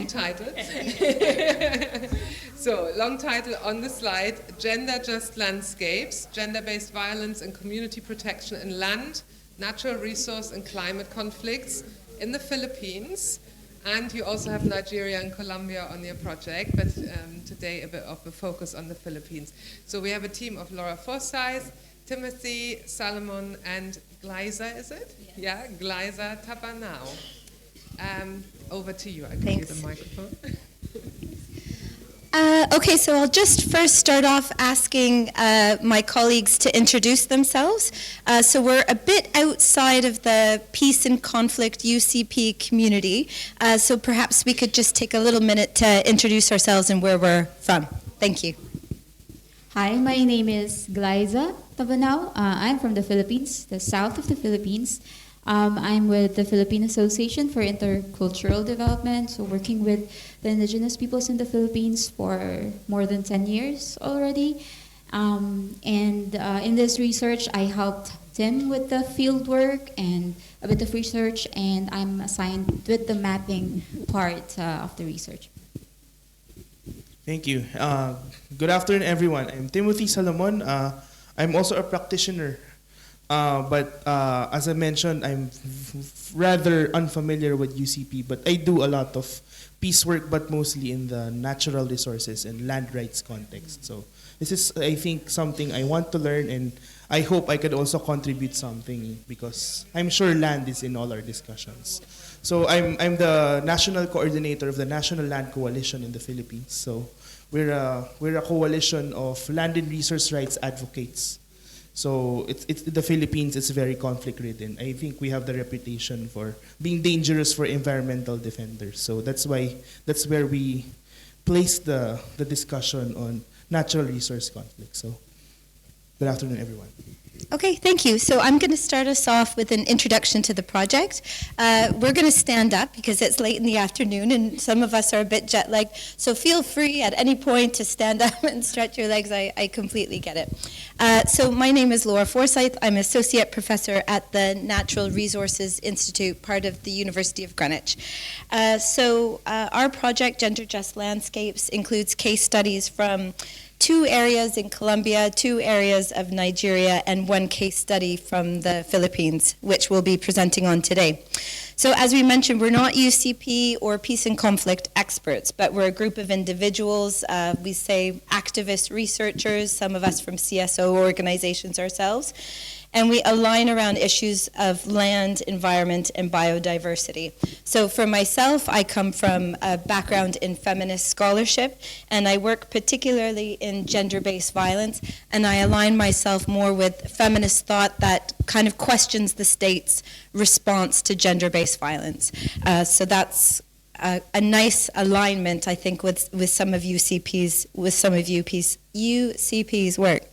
long title. So, long title on the slide, Gender Just Landscapes, Gender-Based Violence and Community Protection in Land, Natural Resource and Climate Conflicts in the Philippines. And you also have Nigeria and Colombia on your project, but today a bit of a focus on the Philippines. So we have a team of Laura Forsyth, Timothy Salomon, and Gleiza, is it? Yes. Yeah, Gleiza Tabanao. Over to you. I give you the microphone. Okay, so I'll just first start off asking my colleagues to introduce themselves. So we're a bit outside of the Peace and Conflict UCP community, so perhaps we could just take a little minute to introduce ourselves and where we're from. Thank you. Hi, my name is Gleiza Tabanao. I'm from the Philippines, the south of the Philippines. I'm with the Philippine Association for Intercultural Development, so working with the indigenous peoples in the Philippines for more than 10 years already. In this research, I helped Tim with the field work and a bit of research, and I'm assigned with the mapping part of the research. Thank you. Good afternoon, everyone. I'm Timothy Salomon. I'm also a practitioner. But as I mentioned, I'm rather unfamiliar with UCP, but I do a lot of peace work, but mostly in the natural resources and land rights context. So this is, I think, something I want to learn, and I hope I could also contribute something, because I'm sure land is in all our discussions. So I'm the national coordinator of the National Land Coalition in the Philippines. So we're a coalition of land and resource rights advocates. So it's the Philippines is very conflict-ridden. I think we have the reputation for being dangerous for environmental defenders. So that's where we place the discussion on natural resource conflict. So good afternoon, everyone. Okay, thank you. So I'm going to start us off with an introduction to the project. We're going to stand up because it's late in the afternoon and some of us are a bit jet-lagged. So feel free at any point to stand up and stretch your legs. I completely get it. So my name is Laura Forsyth. I'm Associate Professor at the Natural Resources Institute, part of the University of Greenwich. Our project, Gender Just Landscapes, includes case studies from 2 areas in Colombia, 2 areas of Nigeria, and 1 case study from the Philippines, which we'll be presenting on today. So as we mentioned, we're not UCP or peace and conflict experts, but we're a group of individuals, we say activist researchers, some of us from CSO organizations ourselves, and we align around issues of land, environment, and biodiversity. So for myself, I come from a background in feminist scholarship, and I work particularly in gender-based violence, and I align myself more with feminist thought that kind of questions the state's response to gender-based violence. So that's a nice alignment, I think, with some of UCP's work.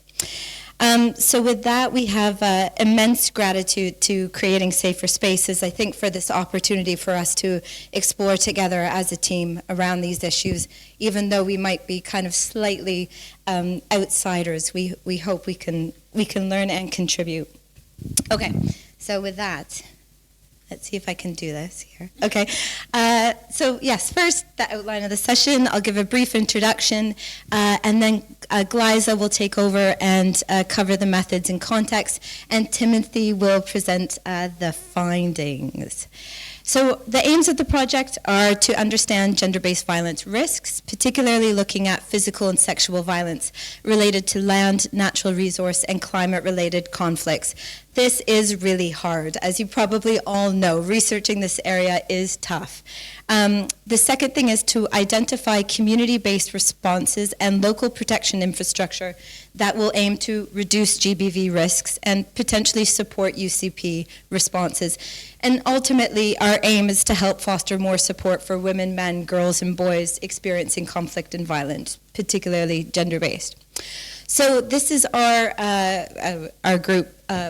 So with that, we have immense gratitude to Creating Safer Spaces, I think, for this opportunity for us to explore together as a team around these issues. Even though we might be kind of slightly outsiders, we hope we can learn and contribute. Okay, so with that, let's see if I can do this here. Okay, so yes, first, the outline of the session. I'll give a brief introduction, and then Gleiza will take over and cover the methods and context, and Timothy will present the findings. So the aims of the project are to understand gender-based violence risks, particularly looking at physical and sexual violence related to land, natural resource, and climate-related conflicts. This is really hard. As you probably all know, researching this area is tough. The second thing is to identify community-based responses and local protection infrastructure that will aim to reduce GBV risks and potentially support UCP responses. And ultimately, our aim is to help foster more support for women, men, girls, and boys experiencing conflict and violence, particularly gender-based. So this is our group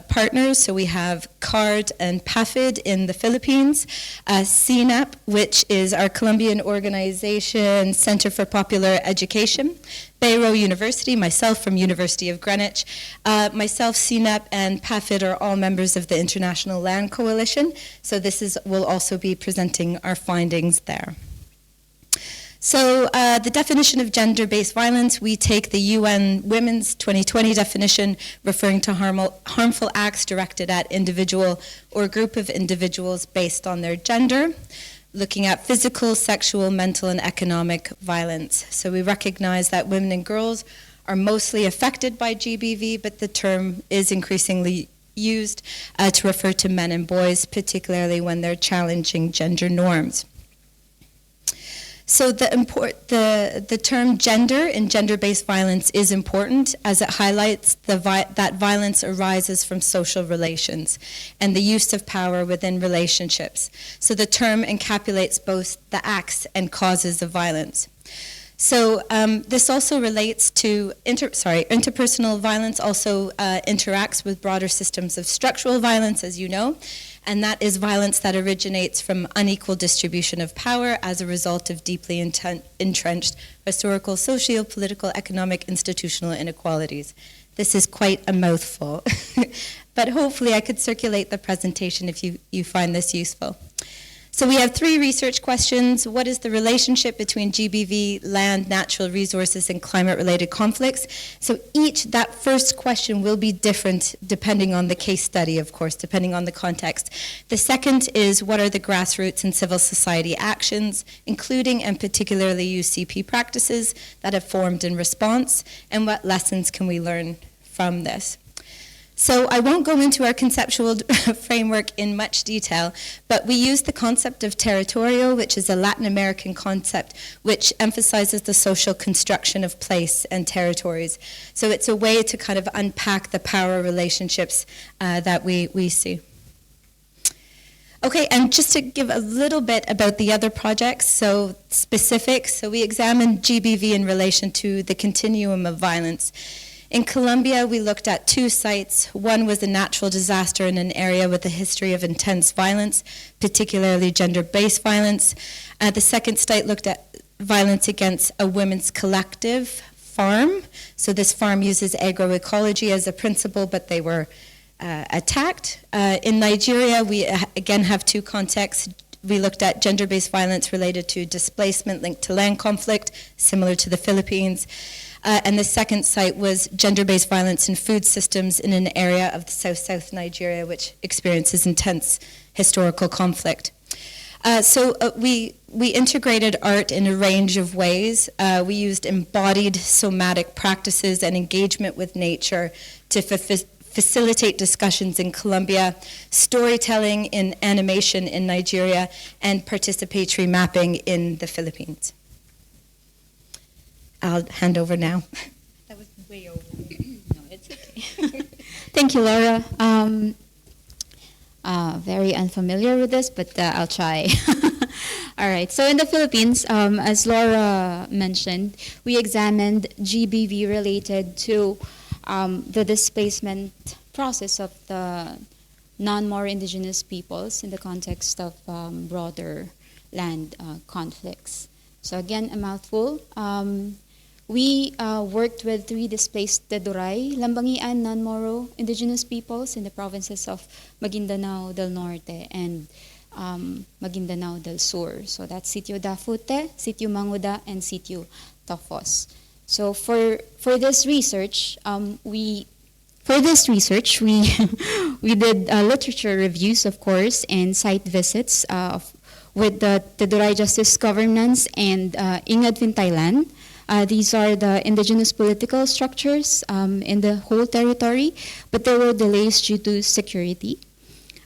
partners. So we have CARD and PAFID in the Philippines, CNAP, which is our Colombian organization, Center for Popular Education, Bayero University, myself from University of Greenwich. Myself, CNAP, and PAFID are all members of the International Land Coalition. So this will also be presenting our findings there. So the definition of gender-based violence, we take the UN Women's 2020 definition referring to harmful acts directed at individual or group of individuals based on their gender, looking at physical, sexual, mental, and economic violence. So we recognize that women and girls are mostly affected by GBV, but the term is increasingly used to refer to men and boys, particularly when they're challenging gender norms. So the term gender in gender-based violence is important as it highlights that violence arises from social relations and the use of power within relationships. So the term encapsulates both the acts and causes of violence. So this also relates to, interpersonal violence also interacts with broader systems of structural violence, as you know, and that is violence that originates from unequal distribution of power as a result of deeply entrenched historical, socio-political, economic, institutional inequalities. This is quite a mouthful, but hopefully I could circulate the presentation if you find this useful. So we have 3 research questions. What is the relationship between GBV, land, natural resources, and climate-related conflicts? So that first question will be different depending on the case study, of course, depending on the context. The second is what are the grassroots and civil society actions, including and particularly UCP practices that have formed in response, and what lessons can we learn from this? So I won't go into our conceptual framework in much detail, but we use the concept of territorial, which is a Latin American concept, which emphasizes the social construction of place and territories. So it's a way to kind of unpack the power relationships that we see. Okay, and just to give a little bit about the other projects, so specific, so we examined GBV in relation to the continuum of violence. In Colombia, we looked at 2 sites. One was a natural disaster in an area with a history of intense violence, particularly gender-based violence. The second site looked at violence against a women's collective farm. So this farm uses agroecology as a principle, but they were attacked. In Nigeria, we again have 2 contexts. We looked at gender-based violence related to displacement linked to land conflict, similar to the Philippines. And the second site was gender-based violence in food systems in an area of the South Nigeria, which experiences intense historical conflict. So we integrated art in a range of ways. We used embodied somatic practices and engagement with nature to facilitate discussions in Colombia, storytelling in animation in Nigeria, and participatory mapping in the Philippines. I'll hand over now. That was way over. No, it's okay. Thank you, Laura. Very unfamiliar with this, but I'll try. All right. So in the Philippines, as Laura mentioned, we examined GBV related to the displacement process of the non-Moro indigenous peoples in the context of broader land conflicts. So again, a mouthful. We worked with 3 displaced Teduray, Lambangian non-Moro indigenous peoples in the provinces of Maguindanao del Norte and Maguindanao del Sur. So that's Sitio Dafute, Sitio Manguda, and Sitio Tofos. So for this research, we did literature reviews, of course, and site visits with the Teduray Justice Governance and Ingad Fintaylan. These are the indigenous political structures in the whole territory, but there were delays due to security.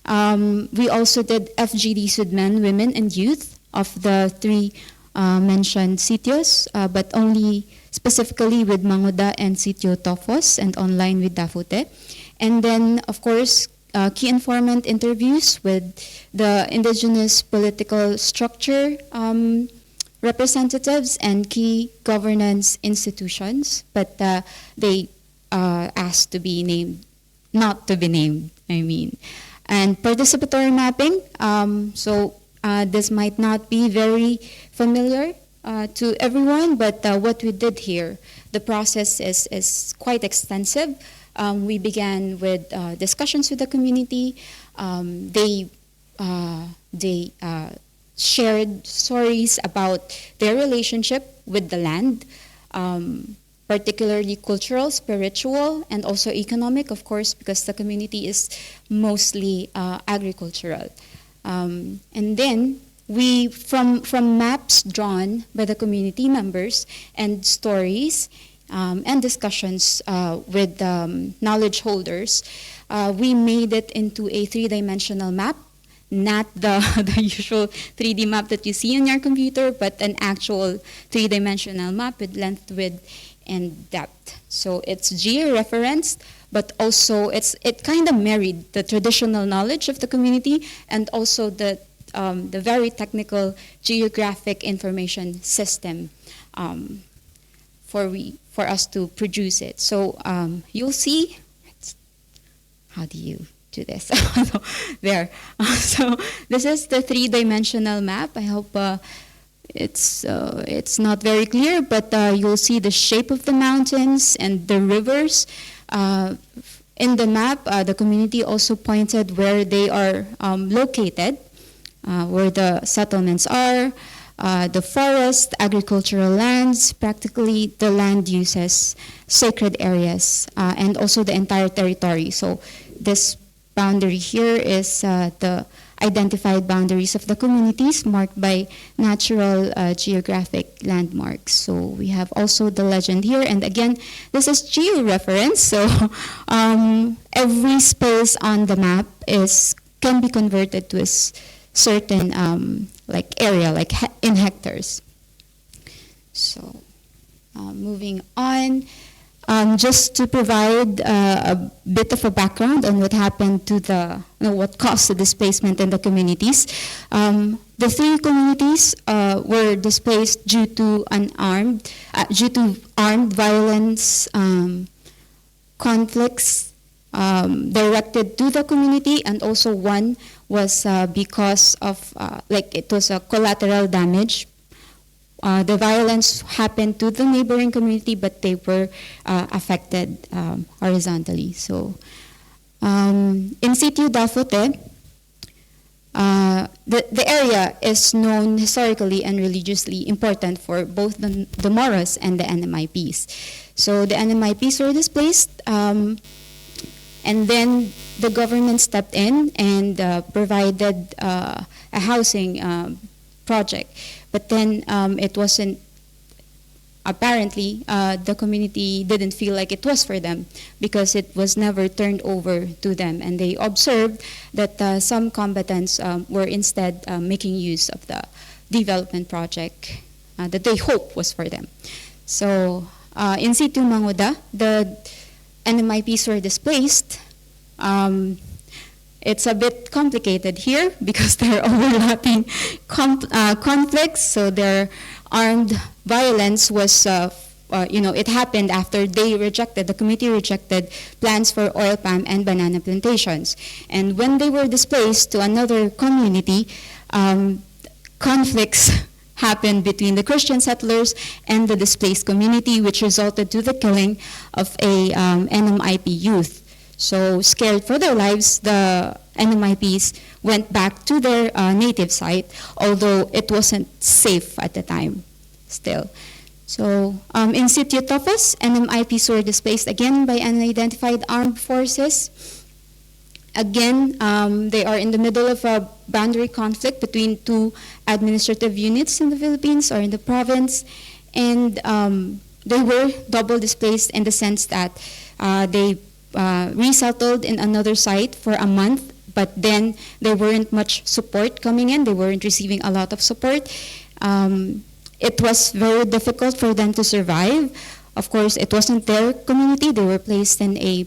We also did FGD Sudmen, women and youth of the 3 mentioned sitios, but only specifically with Manguda and Sitio Tofos and online with Dafute. And then, of course, key informant interviews with the indigenous political structure representatives and key governance institutions, but they asked to be named, not to be named, I mean. And participatory mapping, this might not be very familiar to everyone, but what we did here, the process is quite extensive. We began with discussions with the community. They shared stories about their relationship with the land, particularly cultural, spiritual, and also economic, of course, because the community is mostly agricultural. And then from maps drawn by the community members and stories and discussions with knowledge holders, we made it into a three-dimensional map, not the usual 3D map that you see on your computer, but an actual three-dimensional map with length, width, and depth. So it's geo-referenced, but also it kind of married the traditional knowledge of the community and also the very technical geographic information system for us to produce it. So you'll see, how do you do this? There. So this is the three-dimensional map. I hope it's not very clear, but you'll see the shape of the mountains and the rivers. In the map, the community also pointed where they are located, where the settlements are, the forest, agricultural lands, practically the land uses, sacred areas, and also the entire territory. So this boundary here is the identified boundaries of the communities marked by natural geographic landmarks. So we have also the legend here, and again, this is geo-reference, so every space on the map can be converted to a certain area, in hectares. So moving on, just to provide a bit of a background on what happened to what caused the displacement in the communities. The three communities were displaced due to armed violence, conflicts directed to the community, and also one was because of it was a collateral damage. The violence happened to the neighboring community, but they were affected horizontally. So, in Sitio Dafote, the area is known historically and religiously important for both the Moros and the NMIPs. So the NMIPs were displaced, and then the government stepped in and provided a housing project. But then it wasn't, apparently, the community didn't feel like it was for them because it was never turned over to them. And they observed that some combatants were instead making use of the development project that they hoped was for them. So in Sitio Manguda, the NMIPs were displaced. It's a bit complicated here because there are overlapping conflicts. So their armed violence was, it happened after the community rejected plans for oil palm and banana plantations. And when they were displaced to another community, conflicts happened between the Christian settlers and the displaced community, which resulted to the killing of a NMIP youth. So scared for their lives, the NMIPs went back to their native site, although it wasn't safe at the time still. So in Sitio Tofas, NMIPs were displaced again by unidentified armed forces. Again, they are in the middle of a boundary conflict between two administrative units in the Philippines or in the province. And they were double displaced in the sense that they resettled in another site for a month, but then there weren't much support coming in. They weren't receiving a lot of support. It was very difficult for them to survive. Of course, it wasn't their community. They were placed in a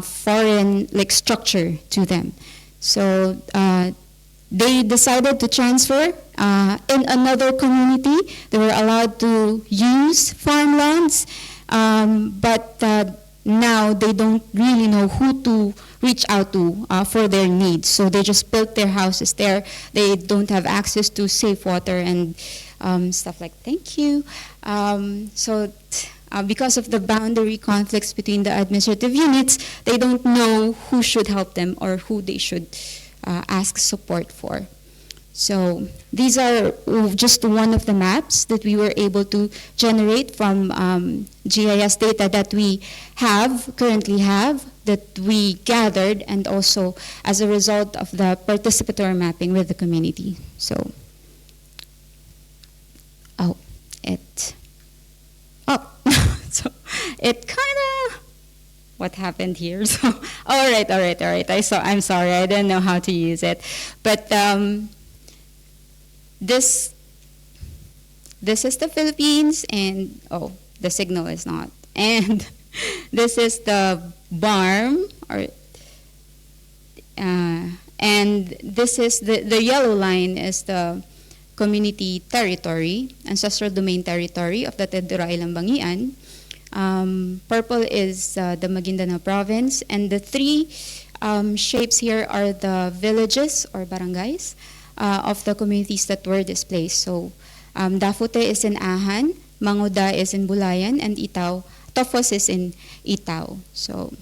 foreign structure to them. So they decided to transfer in another community. They were allowed to use farmlands. But now they don't really know who to reach out to for their needs. So they just built their houses there. They don't have access to safe water and stuff like thank you. Because of the boundary conflicts between the administrative units, they don't know who should help them or who they should ask support for. So these are just one of the maps that we were able to generate from GIS data that we currently have, that we gathered, and also as a result of the participatory mapping with the community. So, so it kind of, what happened here? So, all right. I'm sorry, I didn't know how to use it, but this is the Philippines, and the signal is not. And this is the BARM, and this is the yellow line is the community territory, ancestral domain territory of the Tedora Ilambangian. Purple is the Maguindanao province, and the three shapes here are the villages or barangays of the communities that were displaced. So Dafute is in Ahan, Manguda is in Bulayan, and Tofos is in Itao. So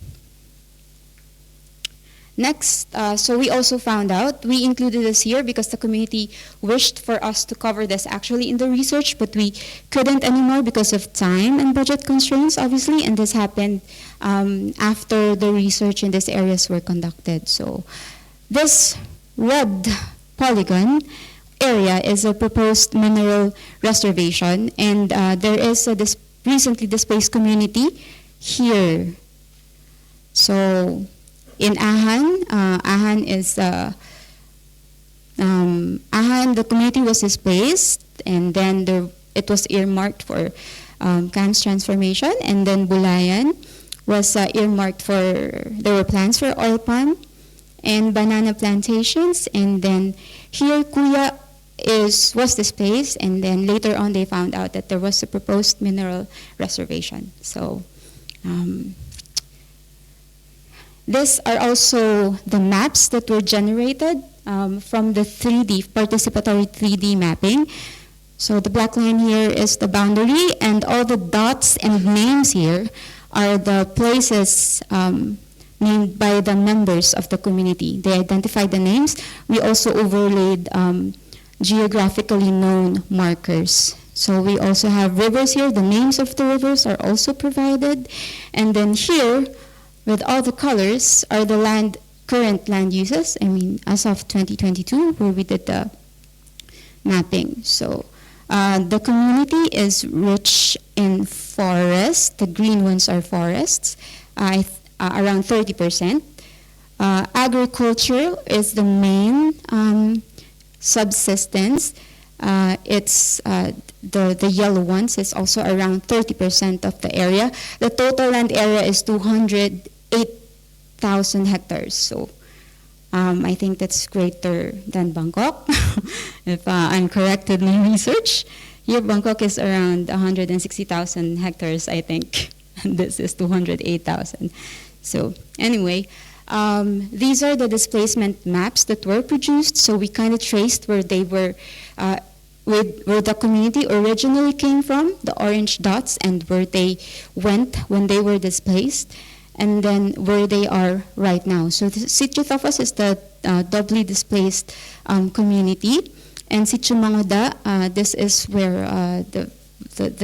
next, so we also found out, we included this here because the community wished for us to cover this actually in the research, but we couldn't anymore because of time and budget constraints, obviously, and this happened after the research in these areas were conducted. So this red polygon area is a proposed mineral reservation, and there is a recently displaced community here. So in Ahan, Ahan is Ahan, the community was displaced, and then it was earmarked for CAN's transformation, and then Bulayan was earmarked for, there were plans for oil palm and banana plantations, and then here Kuya was displaced, and then later on they found out that there was a proposed mineral reservation. So these are also the maps that were generated from the 3D, participatory 3D mapping. So the black line here is the boundary, and all the dots and names here are the places named by the members of the community. They identified the names. We also overlaid geographically known markers. So we also have rivers here. The names of the rivers are also provided. And then here, with all the colors, are the current land uses. I mean, as of 2022, where we did the mapping. So the community is rich in forests. The green ones are forests, around 30%. Agriculture is the main subsistence. It's the yellow ones is also around 30% of the area. The total land area is 208,000 hectares. So I think that's greater than Bangkok, if I'm correct with my research. Here, Bangkok is around 160,000 hectares, I think. And this is 208,000. So anyway, these are the displacement maps that were produced. So we kind of traced where they were, where the community originally came from, the orange dots, and where they went when they were displaced, and then where they are right now. So Sitio Tofos is the doubly displaced community, and Sitio Manguda, this is where the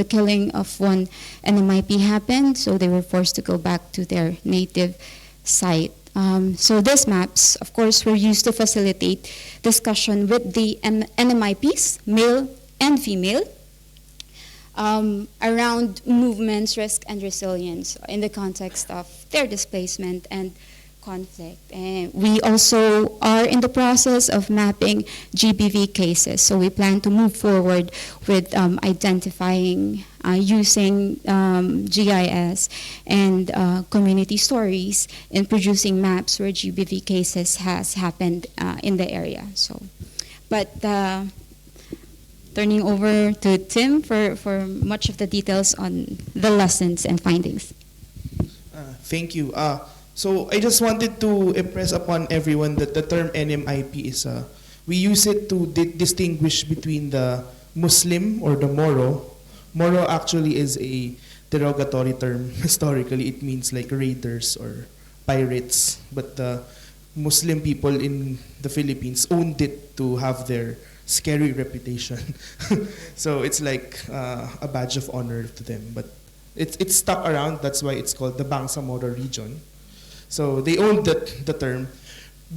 killing of one NMIP happened, so they were forced to go back to their native site. So these maps, of course, were used to facilitate discussion with the NMIPs, male and female, around movements, risk, and resilience in the context of their displacement and conflict. And we also are in the process of mapping GBV cases. So we plan to move forward with identifying, using GIS and community stories in producing maps where GBV cases has happened in the area. So, but turning over to Tim for much of the details on the lessons and findings. Thank you. So I just wanted to impress upon everyone that the term NMIP is, we use it to distinguish between the Muslim or the Moro. Moro actually is a derogatory term. Historically, it means like raiders or pirates. But the Muslim people in the Philippines owned it to have their scary reputation. So it's like a badge of honor to them. But it's stuck around. That's why it's called the Bangsamoro region. So they owned the term.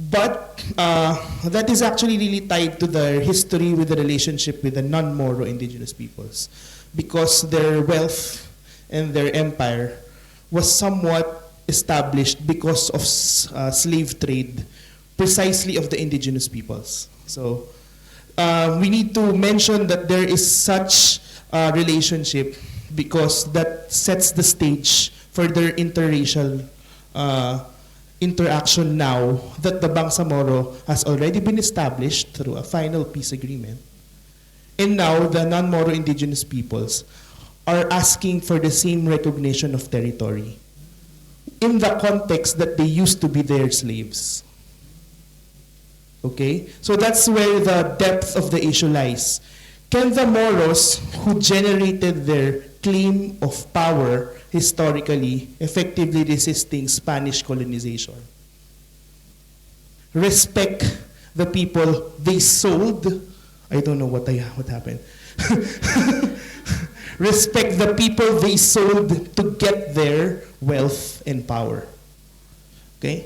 But that is actually really tied to their history with the relationship with the non-Moro indigenous peoples, because their wealth and their empire was somewhat established because of slave trade, precisely of the indigenous peoples. So we need to mention that there is such a relationship because that sets the stage for their interracial interaction now that the Bangsamoro has already been established through a final peace agreement. And now the non-Moro indigenous peoples are asking for the same recognition of territory in the context that they used to be their slaves. Okay? So that's where the depth of the issue lies. Can the Moros, who generated their claim of power historically, effectively resisting Spanish colonization, respect the people they sold? I don't know what happened. Respect the people they sold to get their wealth and power. Okay?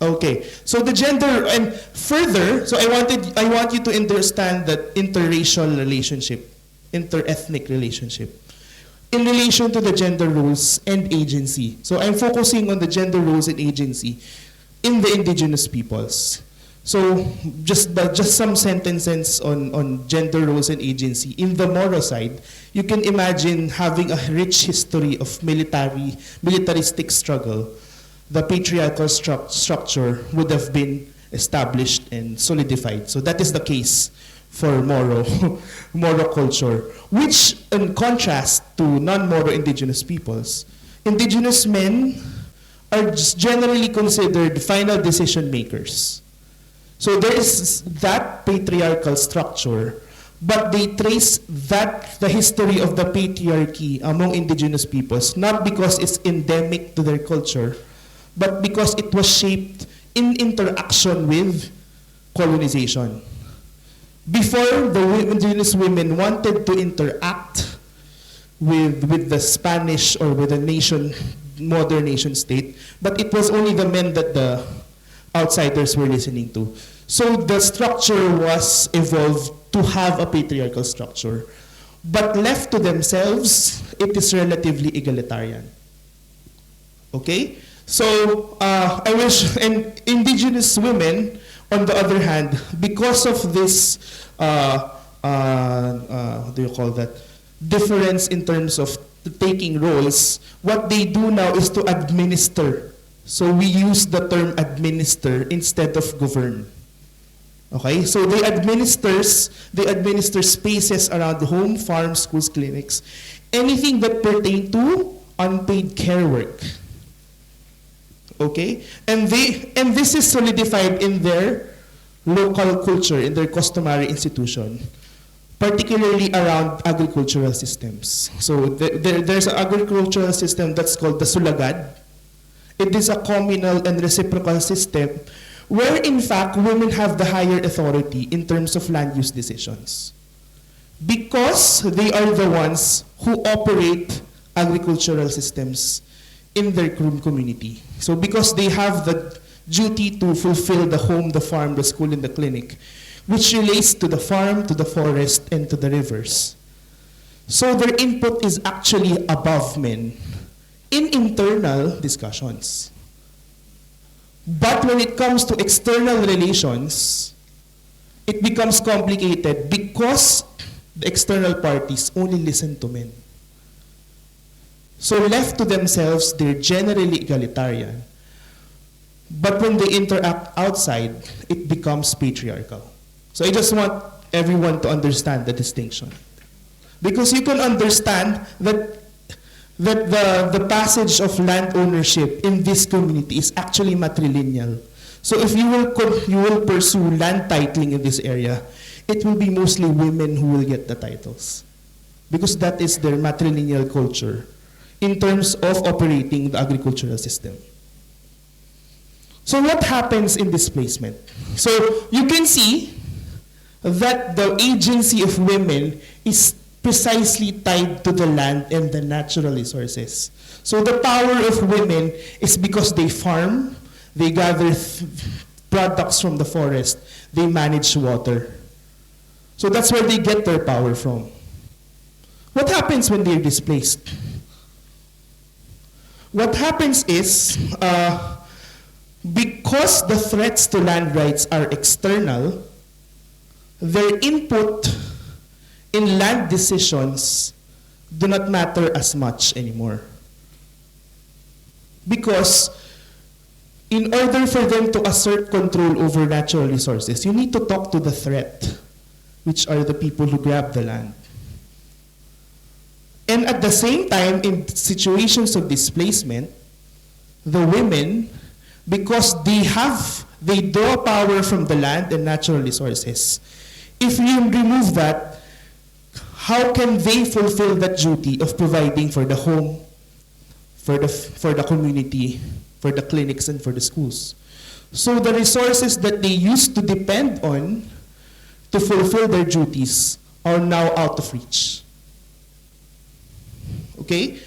Okay, so the gender, and further, so I want you to understand that interracial relationship, interethnic relationship, in relation to the gender roles and agency. So I'm focusing on the gender roles and agency in the indigenous peoples. So just some sentences on gender roles and agency. In the Moro side, you can imagine having a rich history of militaristic struggle. The patriarchal structure would have been established and solidified. So that is the case for Moro culture, which in contrast to non-Moro indigenous peoples, indigenous men are generally considered final decision makers. So there is that patriarchal structure, but they trace the history of the patriarchy among indigenous peoples, not because it's endemic to their culture, but because it was shaped in interaction with colonization. Before, the indigenous women wanted to interact with the Spanish or with the modern nation state, but it was only the men that the outsiders were listening to. So the structure was evolved to have a patriarchal structure. But left to themselves, it is relatively egalitarian. Okay? So I wish, and indigenous women, on the other hand, because of this, what do you call that, difference in terms of taking roles, what they do now is to administer. So we use the term administer instead of govern. Okay, so they administer spaces around the home, farms, schools, clinics, anything that pertain to unpaid care work. Okay, and this is solidified in their local culture, in their customary institution, particularly around agricultural systems. So there's an agricultural system that's called the Sulagad. It is a communal and reciprocal system where, in fact, women have the higher authority in terms of land use decisions, because they are the ones who operate agricultural systems in their community. So because they have the duty to fulfill the home, the farm, the school, and the clinic, which relates to the farm, to the forest, and to the rivers. So their input is actually above men in internal discussions. But when it comes to external relations, it becomes complicated because the external parties only listen to men. So left to themselves, they're generally egalitarian. But when they interact outside, it becomes patriarchal. So I just want everyone to understand the distinction. Because you can understand that the passage of land ownership in this community is actually matrilineal. So if you will pursue land titling in this area, it will be mostly women who will get the titles, because that is their matrilineal culture in terms of operating the agricultural system. So what happens in displacement? So you can see that the agency of women is precisely tied to the land and the natural resources. So the power of women is because they farm, they gather products from the forest, they manage water. So that's where they get their power from. What happens when they're displaced? What happens is, because the threats to land rights are external, their input in land decisions do not matter as much anymore. Because in order for them to assert control over natural resources, you need to talk to the threat, which are the people who grab the land. And at the same time, in situations of displacement, the women, because they draw power from the land and natural resources, if you remove that, how can they fulfill that duty of providing for the home, for the community, for the clinics, and for the schools? So the resources that they used to depend on to fulfill their duties are now out of reach. Okay?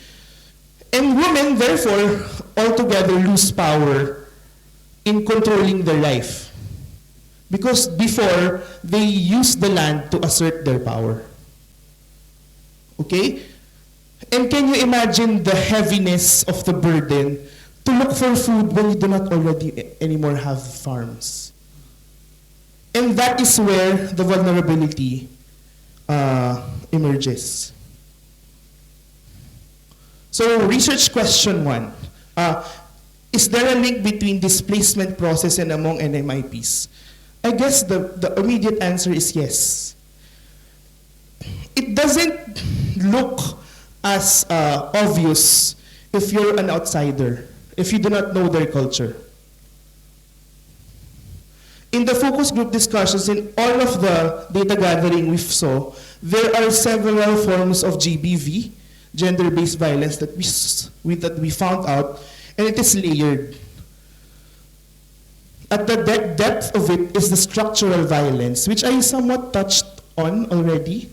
And women, therefore, altogether lose power in controlling their life. Because before, they used the land to assert their power. Okay? And can you imagine the heaviness of the burden to look for food when you do not already anymore have farms? And that is where the vulnerability emerges. So research question 1. Is there a link between displacement process and among NMIPs? I guess the immediate answer is yes. It doesn't look as obvious if you're an outsider, if you do not know their culture. In the focus group discussions, in all of the data gathering we saw, there are several forms of GBV, gender-based violence, that we found out, and it is layered. At the depth of it is the structural violence, which I somewhat touched on already.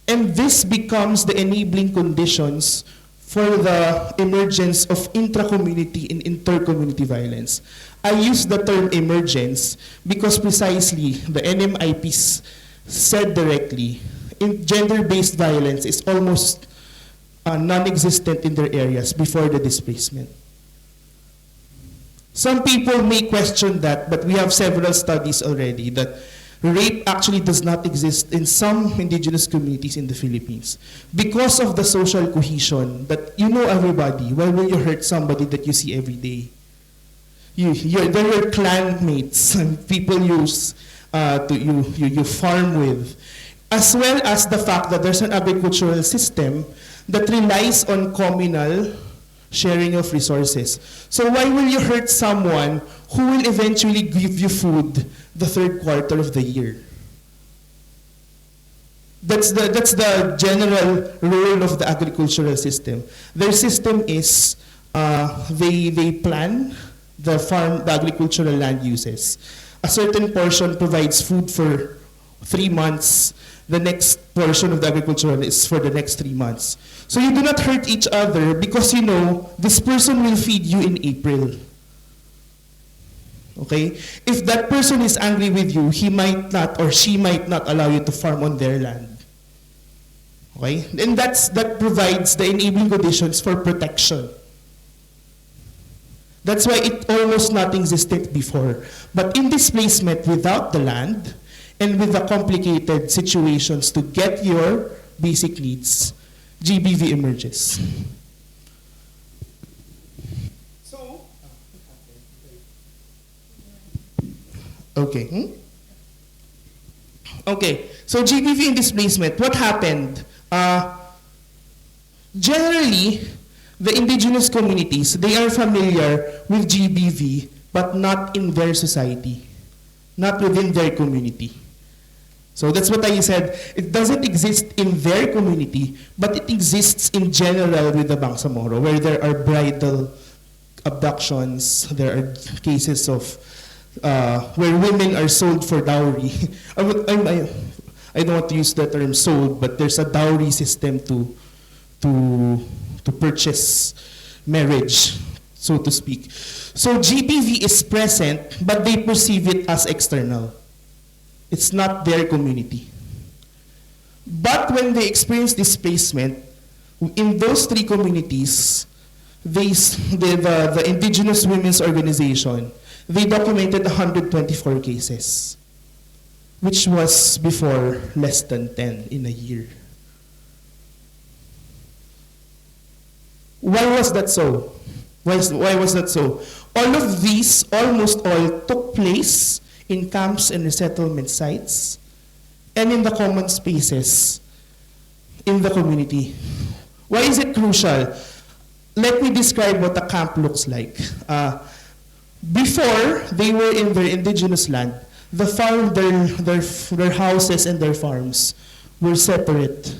And this becomes the enabling conditions for the emergence of intra-community and inter-community violence. I use the term emergence because precisely the NMIPs said directly, gender-based violence is almost non-existent in their areas before the displacement. Some people may question that, but we have several studies already that rape actually does not exist in some indigenous communities in the Philippines because of the social cohesion that you know everybody. Why will you hurt somebody that you see every day? There were clan mates, people you farm with, as well as the fact that there's an agricultural system that relies on communal sharing of resources. So why will you hurt someone who will eventually give you food the third quarter of the year? That's the general role of the agricultural system. Their system is they plan the agricultural land uses. A certain portion provides food for 3 months. The next portion of the agricultural is for the next 3 months. So you do not hurt each other because you know this person will feed you in April. Okay? If that person is angry with you, he might not or she might not allow you to farm on their land. Okay? And that provides the enabling conditions for protection. That's why it almost not existed before. But in displacement without the land, and with the complicated situations to get your basic needs, GBV emerges. Okay. Okay, so GBV in displacement, what happened? Generally, the indigenous communities, they are familiar with GBV, but not in their society, not within their community. So that's what I said. It doesn't exist in their community, but it exists in general with the Bangsamoro, where there are bridal abductions, there are cases of where women are sold for dowry. I don't want to use the term sold, but there's a dowry system to purchase marriage, so to speak. So GBV is present, but they perceive it as external. It's not their community. But when they experience displacement, in those three communities, the Indigenous Women's Organization, they documented 124 cases, which was before less than 10 in a year. Why was that so? Why was that so? All of these, almost all, took place in camps and resettlement sites and in the common spaces in the community. Why is it crucial? Let me describe what a camp looks like. Before they were in their indigenous land, the farm, their houses and their farms were separate.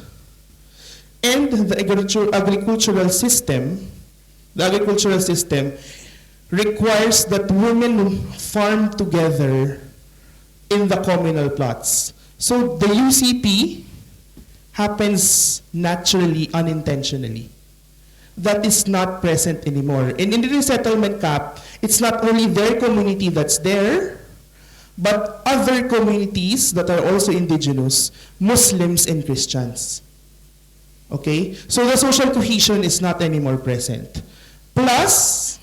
And the agricultural system requires that women farm together in the communal plots. So the UCP happens naturally, unintentionally. That is not present anymore. And in the resettlement camp, it's not only their community that's there, but other communities that are also indigenous, Muslims and Christians. Okay? So the social cohesion is not anymore present. Plus,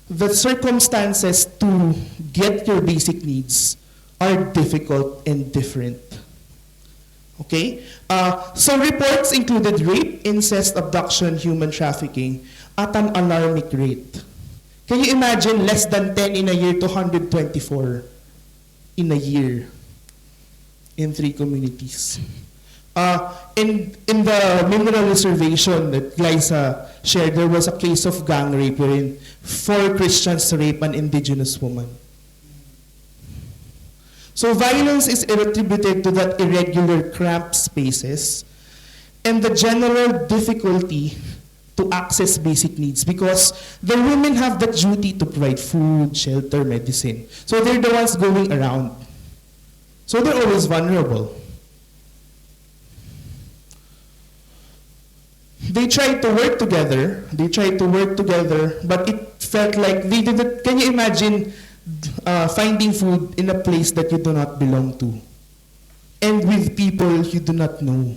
the circumstances to get your basic needs are difficult and different. Okay? So reports included rape, incest, abduction, human trafficking at an alarming rate. Can you imagine less than 10 in a year to 124 in a year in three communities? In the mineral reservation that Glyza shared, there was a case of gang rape wherein 4 Christians raped an indigenous woman. So violence is attributed to that irregular, cramped spaces and the general difficulty to access basic needs because the women have the duty to provide food, shelter, medicine. So they're the ones going around. So they're always vulnerable. They tried to work together, but it felt like they didn't. Can you imagine finding food in a place that you do not belong to and with people you do not know?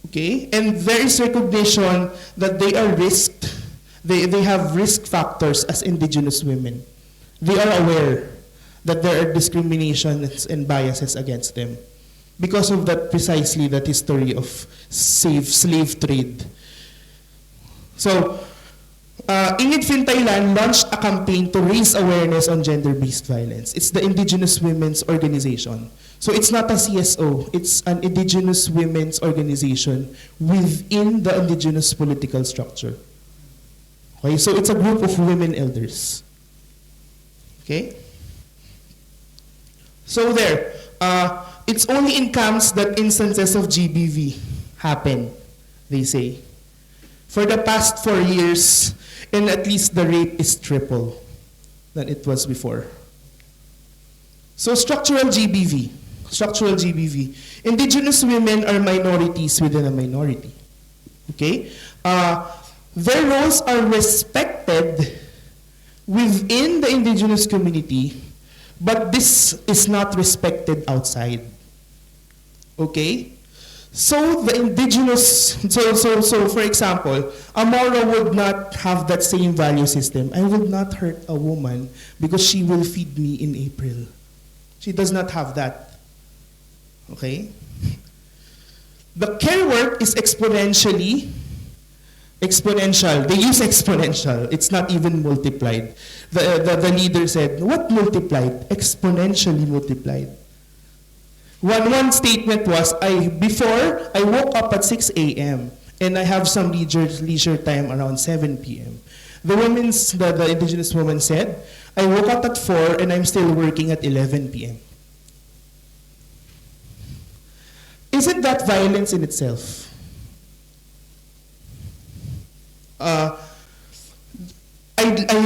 Okay? And there is recognition that they are risked. They have risk factors as indigenous women. They are aware that there are discriminations and biases against them because of that, precisely that history of slave trade. So, Ingid Fintaylan launched a campaign to raise awareness on gender-based violence. It's the Indigenous Women's Organization. So it's not a CSO, it's an Indigenous Women's Organization within the Indigenous political structure. Okay, so it's a group of women elders. Okay? So there, it's only in camps that instances of GBV happen, they say. For the past 4 years, and at least the rate is triple than it was before. So structural GBV. Indigenous women are minorities within a minority. Okay? Their roles are respected within the indigenous community, but this is not respected outside. Okay? So the indigenous, so for example, a Moro would not have that same value system. I will not hurt a woman because she will feed me in April. She does not have that. Okay? The care work is exponential. They use exponential. It's not even multiplied. The leader said, what multiplied? Exponentially multiplied. One statement was, before I woke up at 6 a.m. and I have some leisure time around 7 p.m. The indigenous woman said, I woke up at 4 and I'm still working at 11 p.m. Isn't that violence in itself? I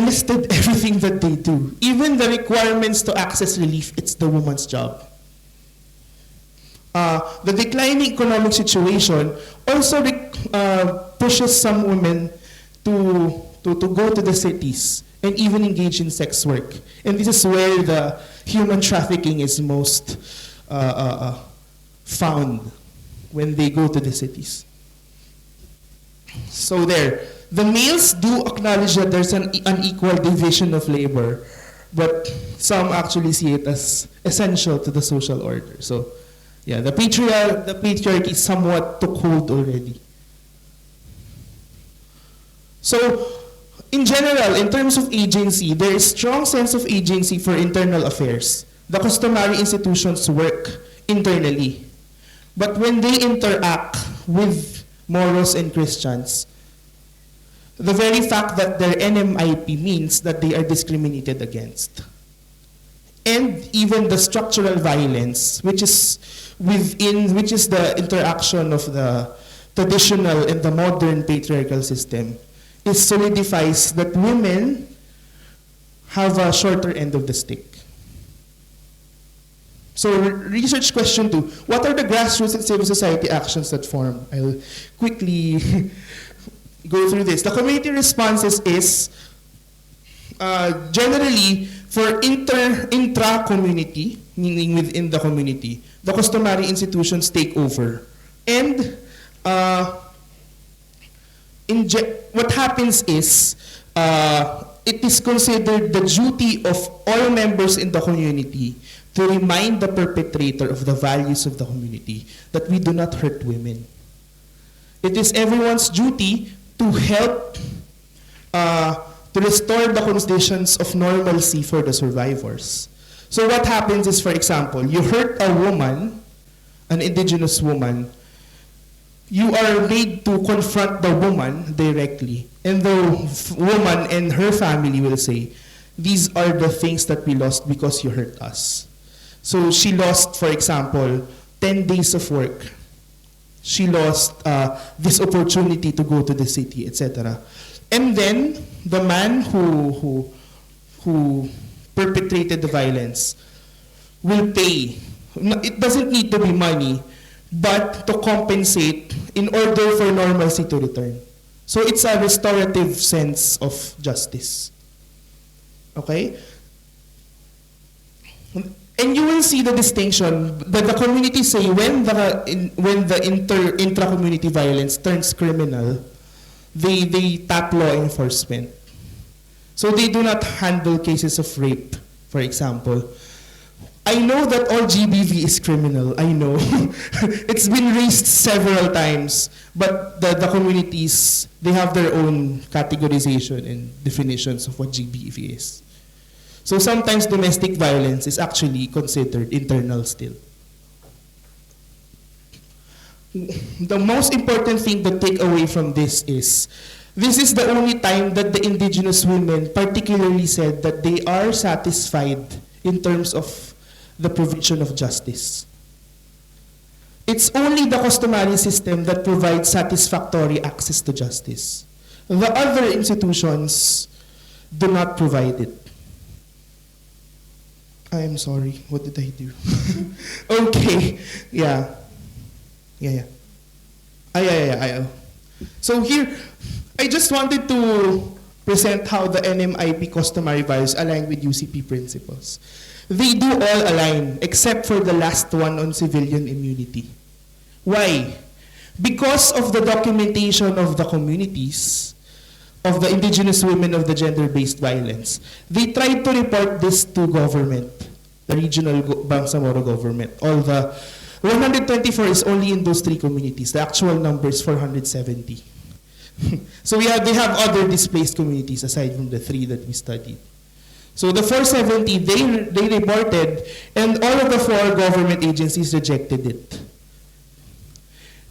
listed everything that they do. Even the requirements to access relief, it's the woman's job. The declining economic situation also pushes some women to go to the cities and even engage in sex work. And this is where the human trafficking is most found, when they go to the cities. So there, the males do acknowledge that there's an unequal division of labor, but some actually see it as essential to the social order. So yeah, the patriarchy somewhat took hold already. So in general, in terms of agency, there is strong sense of agency for internal affairs. The customary institutions work internally. But when they interact with Moros and Christians, the very fact that they're NMIP means that they are discriminated against. And even the structural violence, which is the interaction of the traditional and the modern patriarchal system, it solidifies that women have a shorter end of the stick. So research question 2, what are the grassroots and civil society actions that form? I'll quickly go through this. The community responses is generally for intra-community, meaning within the community, the customary institutions take over. And what happens is, it is considered the duty of all members in the community to remind the perpetrator of the values of the community, that we do not hurt women. It is everyone's duty to help to restore the conditions of normalcy for the survivors. So what happens is, for example, you hurt a woman, an indigenous woman, you are made to confront the woman directly. And the woman and her family will say, these are the things that we lost because you hurt us. So she lost, for example, 10 days of work. She lost this opportunity to go to the city, etc. And then the man who perpetrated the violence will pay. It doesn't need to be money, but to compensate in order for normalcy to return. So it's a restorative sense of justice. Okay? And you will see the distinction that the communities say when the intra-community violence turns criminal, they tap law enforcement. So they do not handle cases of rape, for example. I know that all GBV is criminal, I know. It's been raised several times, but the communities, they have their own categorization and definitions of what GBV is. So sometimes domestic violence is actually considered internal still. The most important thing to take away from this is the only time that the indigenous women particularly said that they are satisfied in terms of the provision of justice. It's only the customary system that provides satisfactory access to justice. The other institutions do not provide it. I'm sorry, what did I do? Okay, yeah. So here, I just wanted to present how the NMIP customary values align with UCP principles. They do all align, except for the last one on civilian immunity. Why? Because of the documentation of the communities, of the indigenous women of the gender-based violence, they tried to report this to government, the regional Bangsamoro government. All the 124 is only in those 3 communities. The actual number is 470. So they have other displaced communities aside from the 3 that we studied. So the 470, they reported, and all of the 4 government agencies rejected it.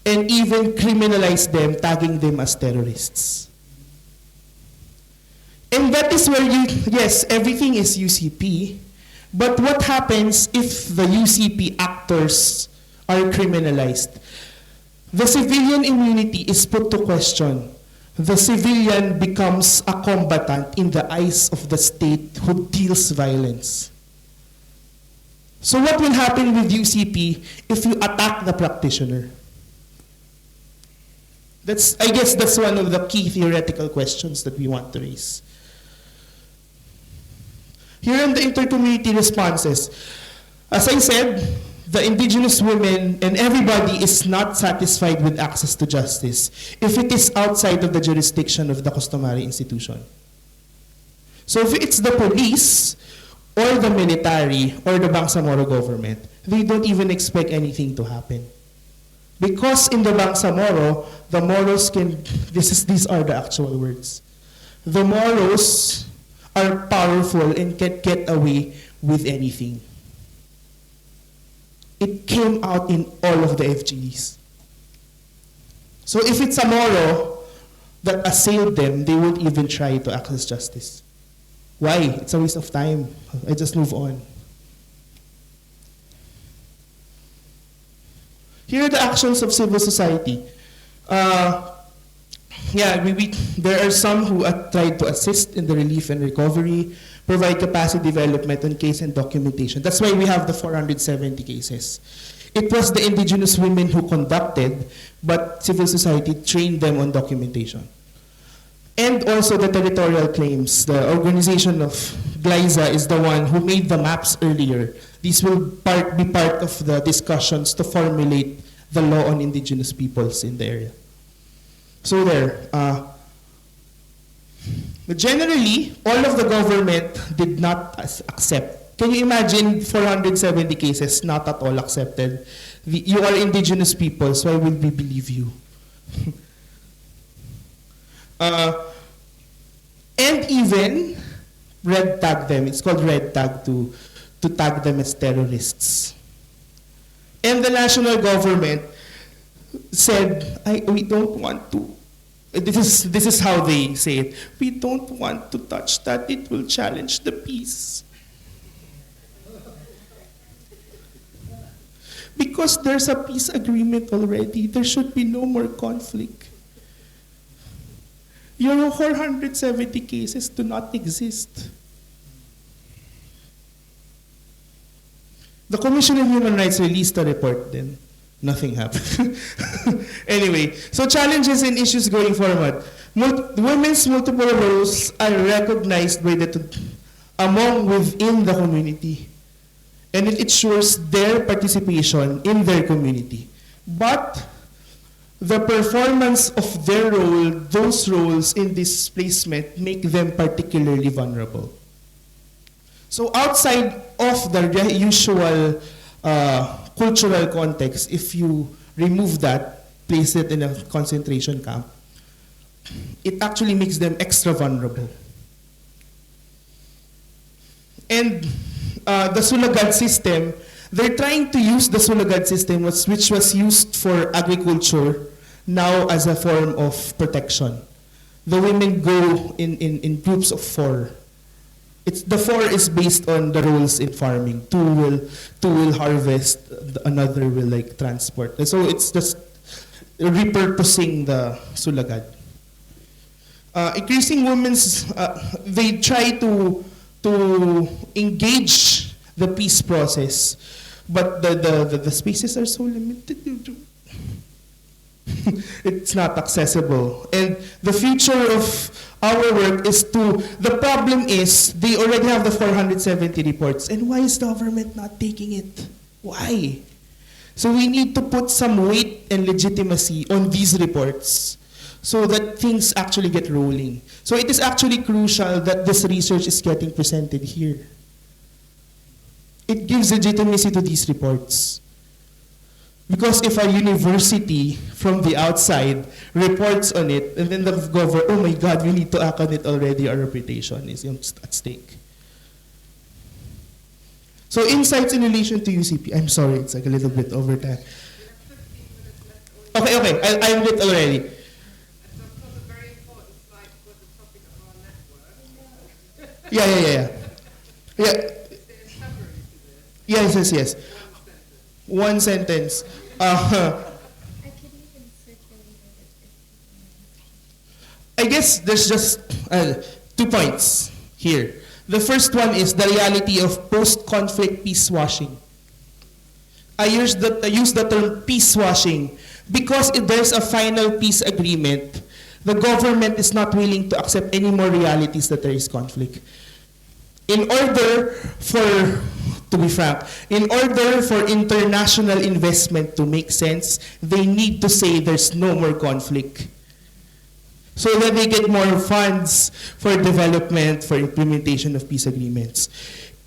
And even criminalized them, tagging them as terrorists. And that is where yes, everything is UCP, but what happens if the UCP actors are criminalized. The civilian immunity is put to question. The civilian becomes a combatant in the eyes of the state who deals violence. So what will happen with UCP if you attack the practitioner? I guess that's one of the key theoretical questions that we want to raise. Here are the intercommunity responses. As I said, the indigenous women and everybody is not satisfied with access to justice if it is outside of the jurisdiction of the customary institution. So if it's the police or the military or the Bangsamoro government, they don't even expect anything to happen. Because in the Bangsamoro, the Moros these are the actual words. The Moros are powerful and can get away with anything. It came out in all of the FGDs. So if it's a Moro that assailed them, they won't even try to access justice. Why? It's a waste of time. I just move on. Here are the actions of civil society. There are some who tried to assist in the relief and recovery, provide capacity development on case and documentation. That's why we have the 470 cases. It was the indigenous women who conducted, but civil society trained them on documentation. And also the territorial claims. The organization of GLIZA is the one who made the maps earlier. These will be part of the discussions to formulate the law on indigenous peoples in the area. So there. But generally, all of the government did not accept. Can you imagine 470 cases not at all accepted? You are indigenous peoples, why will we believe you? And even red tag them. It's called red tag to tag them as terrorists. And the national government said, we don't want to. This is how they say it. We don't want to touch that. It will challenge the peace. Because there's a peace agreement already, there should be no more conflict. Your 470 cases do not exist. The Commission on Human Rights released a report then. Nothing happened. Anyway, so challenges and issues going forward. Women's multiple roles are recognized by within the community. And it ensures their participation in their community. But the performance of their role, those roles in displacement, make them particularly vulnerable. So outside of the usual cultural context, if you remove that, place it in a concentration camp, it actually makes them extra vulnerable. And the Sulagad system, they're trying to use the Sulagad system, which was used for agriculture, now as a form of protection. The women go in groups of 4. The 4 is based on the roles in farming. Two will harvest, another will transport. And so it's just repurposing the Sulagad. Increasing women's, they try to engage the peace process, but the spaces are so limited. It's not accessible. And the future of our work is the problem is they already have the 470 reports. And why is the government not taking it? Why? So we need to put some weight and legitimacy on these reports so that things actually get rolling. So it is actually crucial that this research is getting presented here. It gives legitimacy to these reports. Because if a university from the outside reports on it, and then the government, oh my God, we need to act on it already, our reputation is at stake. So insights in relation to UCP. I'm sorry, it's a little bit over time. Okay, I'm lit already. Yeah. Yes. One sentence. I guess there's just 2 points here. The first one is the reality of post-conflict peace washing. I use the term peace washing because if there's a final peace agreement, the government is not willing to accept any more realities that there is conflict. In order for, to be frank, in order for international investment to make sense, they need to say there's no more conflict, so that they get more funds for development, for implementation of peace agreements.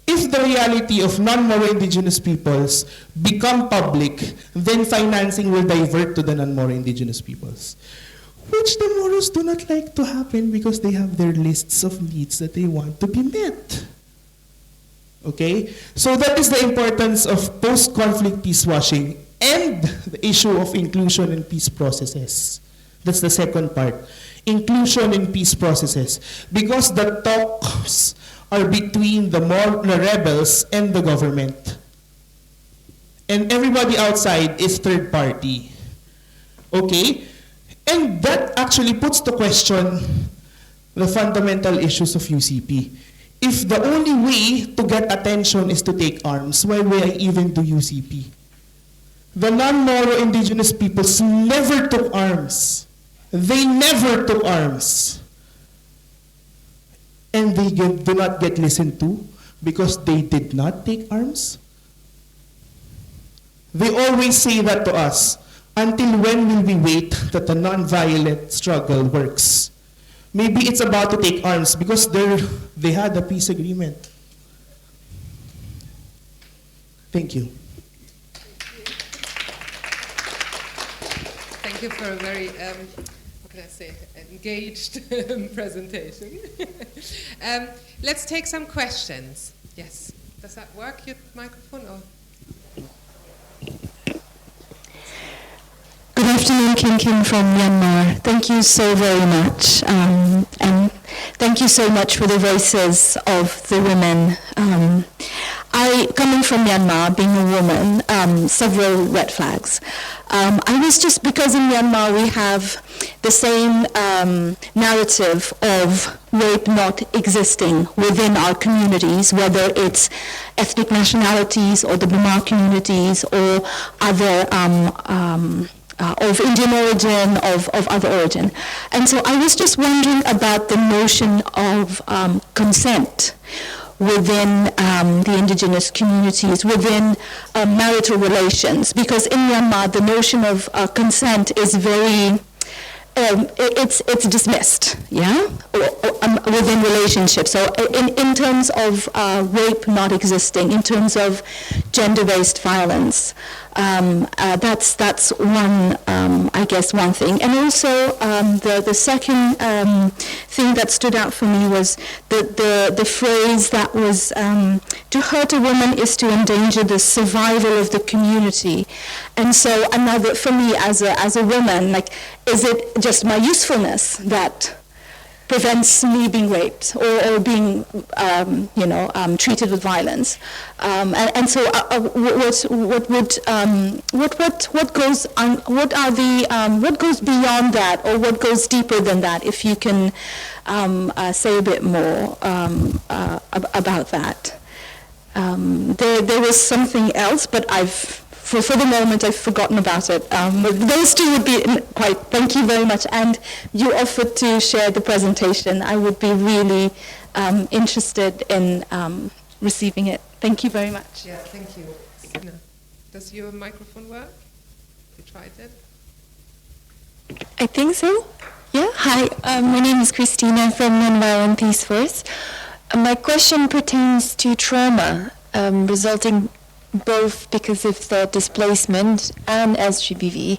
If the reality of non-Moro indigenous peoples become public, then financing will divert to the non-Moro indigenous peoples, which the Moros do not like to happen because they have their lists of needs that they want to be met. Okay? So that is the importance of post-conflict peace washing and the issue of inclusion in peace processes. That's the second part. Inclusion in peace processes. Because the talks are between the rebels and the government. And everybody outside is third party. Okay? And that actually puts to question the fundamental issues of UCP. If the only way to get attention is to take arms, why would I even do UCP? The non-Moro indigenous peoples never took arms. They never took arms. And they do not get listened to because they did not take arms. They always say that to us. Until when will we wait that the non-violent struggle works? Maybe it's about to take arms because they had a peace agreement. Thank you. Thank you for a very, what can I say, engaged presentation. Let's take some questions. Yes. Does that work, your microphone? Or? Good afternoon, Kim from Myanmar. Thank you so very much. And thank you so much for the voices of the women. Coming from Myanmar, being a woman, several red flags. I was just, because in Myanmar we have the same narrative of rape not existing within our communities, whether it's ethnic nationalities or the Bamar communities or other of Indian origin, of other origin. And so I was just wondering about the notion of consent within the indigenous communities, within marital relations, because in Myanmar the notion of consent is very, it's dismissed, yeah, within relationships. So in terms of rape not existing, in terms of gender-based violence, that's one, I guess, one thing. And also the second thing that stood out for me was the phrase that was, to hurt a woman is to endanger the survival of the community. And so another, for me as a woman, like, is it just my usefulness that prevents me being raped or being, treated with violence, and so what goes beyond that, or what goes deeper than that? If you can say a bit more about that. There was something else, but for the moment, I've forgotten about it. But those two would be quite, thank you very much. And you offered to share the presentation. I would be really interested in receiving it. Thank you very much. Yeah, thank you. No. Does your microphone work? You tried it? I think so. Yeah. Hi, my name is Christina from Nonviolent Peace Force. My question pertains to trauma resulting both because of the displacement and SGBV.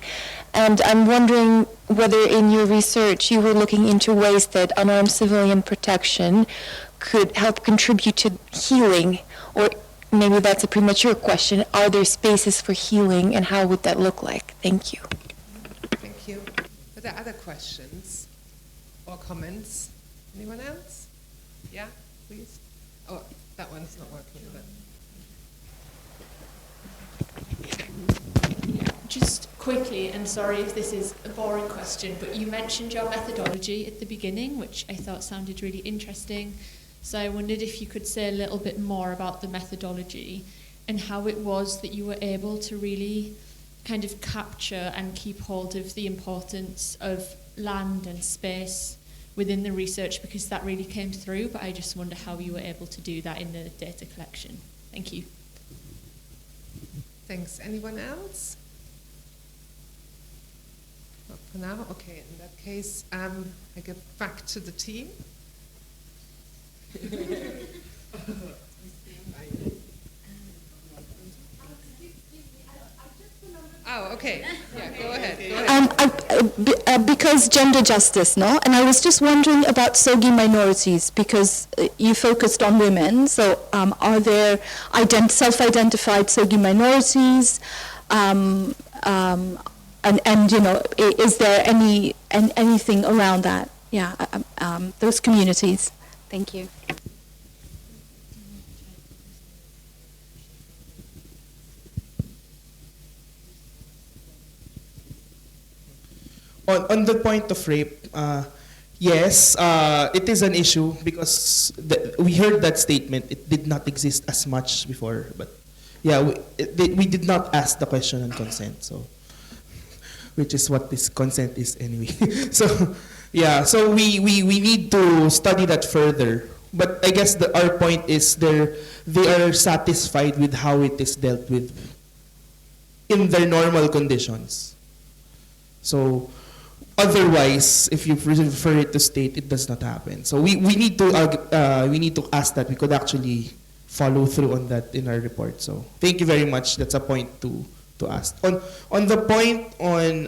And I'm wondering whether in your research you were looking into ways that unarmed civilian protection could help contribute to healing, or maybe that's a premature question. Are there spaces for healing, and how would that look like? Thank you. Thank you. Are there other questions or comments? Anyone else? Yeah, please. Oh, that one's not working, but... Just quickly, and sorry if this is a boring question, but you mentioned your methodology at the beginning, which I thought sounded really interesting. So I wondered if you could say a little bit more about the methodology and how it was that you were able to really kind of capture and keep hold of the importance of land and space within the research, because that really came through, but I just wonder how you were able to do that in the data collection. Thank you. Thanks. Anyone else? Not for now? Okay, in that case, I get back to the team. Oh, okay. Yeah, go ahead. Go ahead. Because gender justice, no? And I was just wondering about SOGI minorities, because you focused on women. So are there self-identified SOGI minorities? And you know, is there anything around that? Yeah, those communities. Thank you. On the point of rape, yes, it is an issue because we heard that statement. It did not exist as much before, but yeah, we did not ask the question on consent, so which is what this consent is anyway. So yeah, so we need to study that further. But I guess our point is they are satisfied with how it is dealt with in their normal conditions. So otherwise, if you refer it to state, it does not happen. So we need to ask that. We could actually follow through on that in our report. So thank you very much. That's a point to ask. On the point on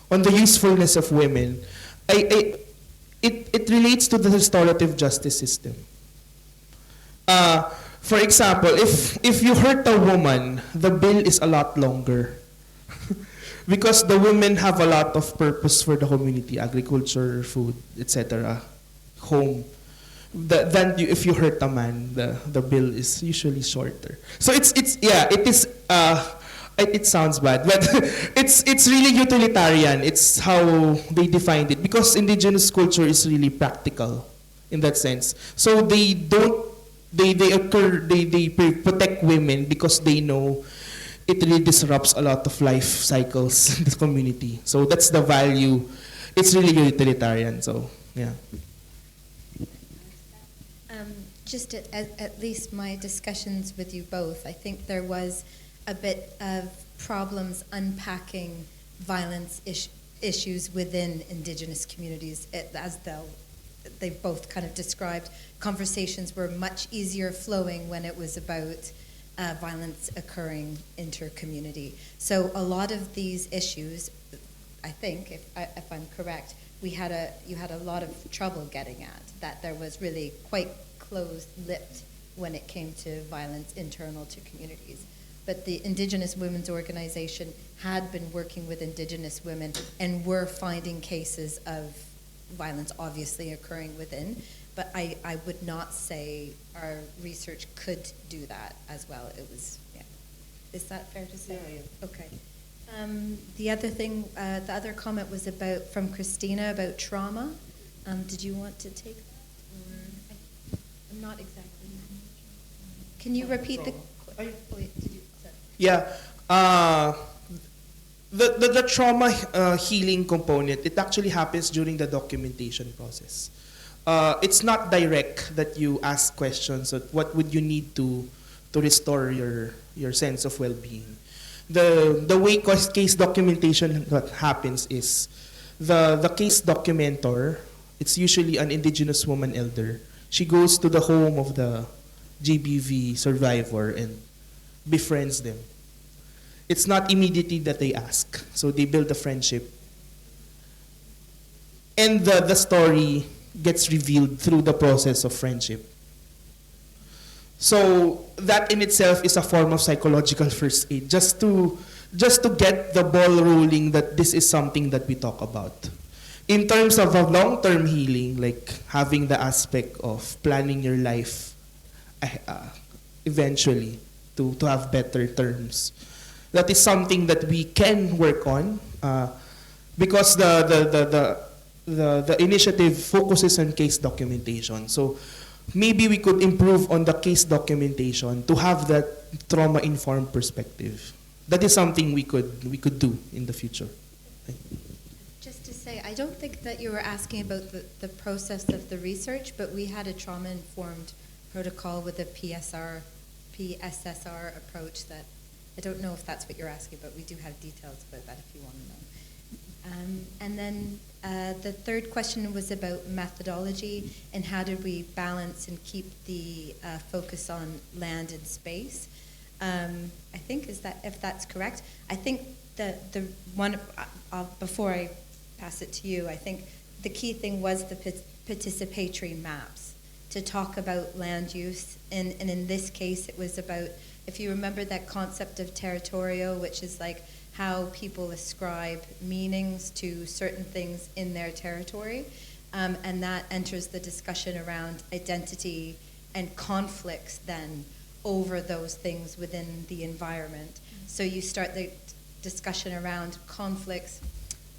the usefulness of women, it relates to the restorative justice system. For example, if you hurt a woman, the bill is a lot longer. Because the women have a lot of purpose for the community, agriculture, food, etc., home. If you hurt a man, the bill is usually shorter. So it sounds bad, but it's really utilitarian. It's how they defined it, because indigenous culture is really practical in that sense. So they protect women because they know it really disrupts a lot of life cycles in the community. So that's the value. It's really utilitarian. So yeah. Just at least my discussions with you both, I think there was a bit of problems unpacking violence issues within Indigenous communities, as they both kind of described. Conversations were much easier flowing when it was about violence occurring inter-community. So a lot of these issues, I think, if I'm correct, you had a lot of trouble getting at, that there was really quite closed-lipped when it came to violence internal to communities. But the Indigenous Women's Organization had been working with Indigenous women and were finding cases of violence obviously occurring within. But I would not say our research could do that as well. It was, yeah. Is that fair to say? Yeah. Okay. The other thing, the other comment was from Christina about trauma. Did you want to take that? I'm not exactly. Can you repeat the? Yeah. The trauma healing component, it actually happens during the documentation process. It's not direct that you ask questions of what would you need to restore your sense of well-being. The way case documentation happens is the case documenter, it's usually an Indigenous woman elder. She goes to the home of the GBV survivor and befriends them. It's not immediately that they ask, so they build a friendship. And the story gets revealed through the process of friendship. So that in itself is a form of psychological first aid, just to get the ball rolling that this is something that we talk about. In terms of a long-term healing, like having the aspect of planning your life eventually to have better terms, that is something that we can work on, because the initiative focuses on case documentation. So maybe we could improve on the case documentation to have that trauma-informed perspective. That is something we could do in the future. Just to say, I don't think that you were asking about the process of the research, but we had a trauma-informed protocol with a PSSR approach that, I don't know if that's what you're asking, but we do have details about that if you want to know. And then the third question was about methodology and how did we balance and keep the focus on land and space. I think if that's correct. I think the one before I pass it to you, I think the key thing was the participatory maps to talk about land use, and in this case it was about, if you remember that concept of territorial, which is like how people ascribe meanings to certain things in their territory, and that enters the discussion around identity and conflicts then over those things within the environment. So you start the discussion around conflicts.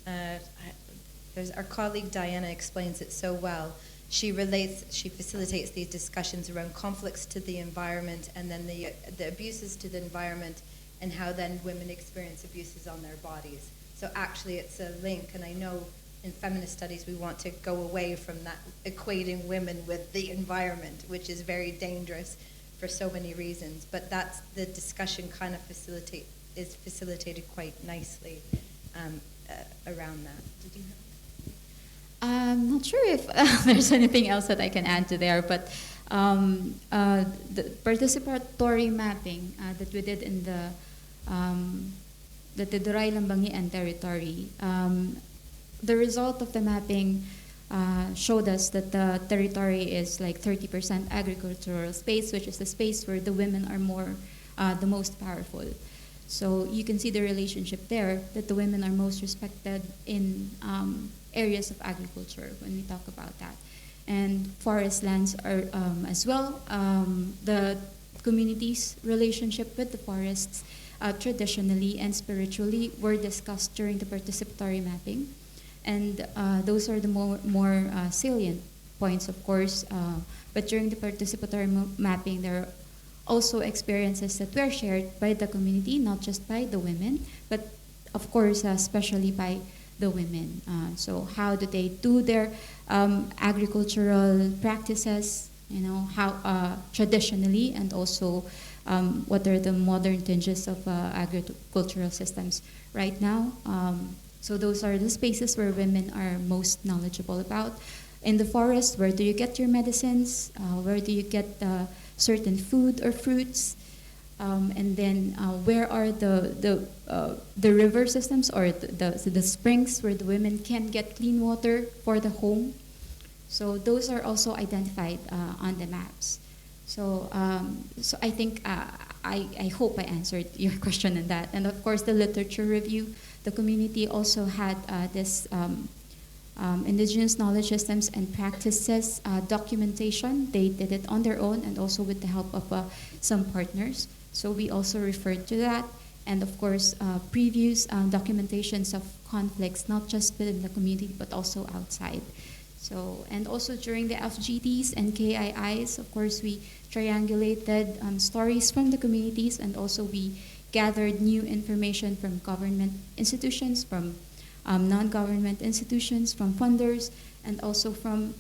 Our colleague Diana explains it so well. She facilitates these discussions around conflicts to the environment and then the abuses to the environment and how then women experience abuses on their bodies. So actually it's a link, and I know in feminist studies we want to go away from that equating women with the environment, which is very dangerous for so many reasons, but that's the discussion kind of is facilitated quite nicely around that. Did you have? I'm not sure if there's anything else that I can add to there, but the participatory mapping that we did in the Duray Lambangian territory, the result of the mapping showed us that the territory is like 30% agricultural space, which is the space where the women are the most powerful. So you can see the relationship there, that the women are most respected in areas of agriculture when we talk about that. And forest lands are as well. The community's relationship with the forests traditionally and spiritually were discussed during the participatory mapping. And those are the more salient points, of course. But during the participatory mapping, there are also experiences that were shared by the community, not just by the women, but of course, especially by the women. So how do they do their agricultural practices, how traditionally, and also what are the modern tinges of agricultural systems right now. So those are the spaces where women are most knowledgeable about. In the forest, where do you get your medicines? Where do you get certain food or fruits? And then where are the river systems or the springs where the women can get clean water for the home? So those are also identified on the maps. So I think I hope I answered your question on that. And of course, the literature review. The community also had this Indigenous Knowledge Systems and Practices documentation. They did it on their own and also with the help of some partners. So we also referred to that. And of course, previous documentations of conflicts, not just within the community, but also outside. So, and also during the FGTs and KIIs, of course, we triangulated stories from the communities, and also we gathered new information from government institutions, from non-government institutions, from funders, and also from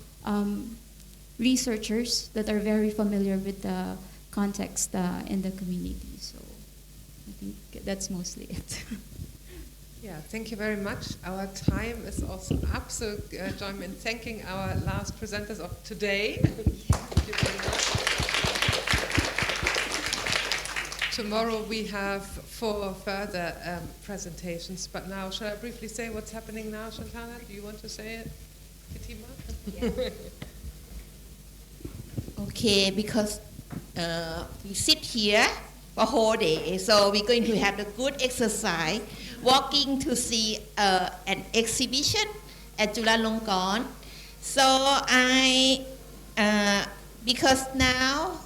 researchers that are very familiar with the context in the community. So I think that's mostly it. Yeah, thank you very much. Our time is also up, so join me in thanking our last presenters of today. Thank you very much. Tomorrow we have 4 further presentations, but now shall I briefly say what's happening now, Shantana? Do you want to say it, Fatima? Yeah. Okay, because we sit here for whole day, so we're going to have a good exercise, walking to see an exhibition at Chulalongkorn. So because now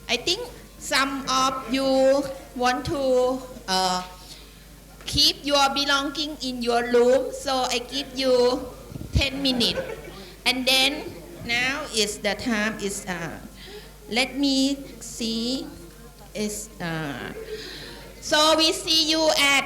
I think some of you want to keep your belonging in your room. So I give you 10 minutes. And then now is the time is, let me see, is, so we see you at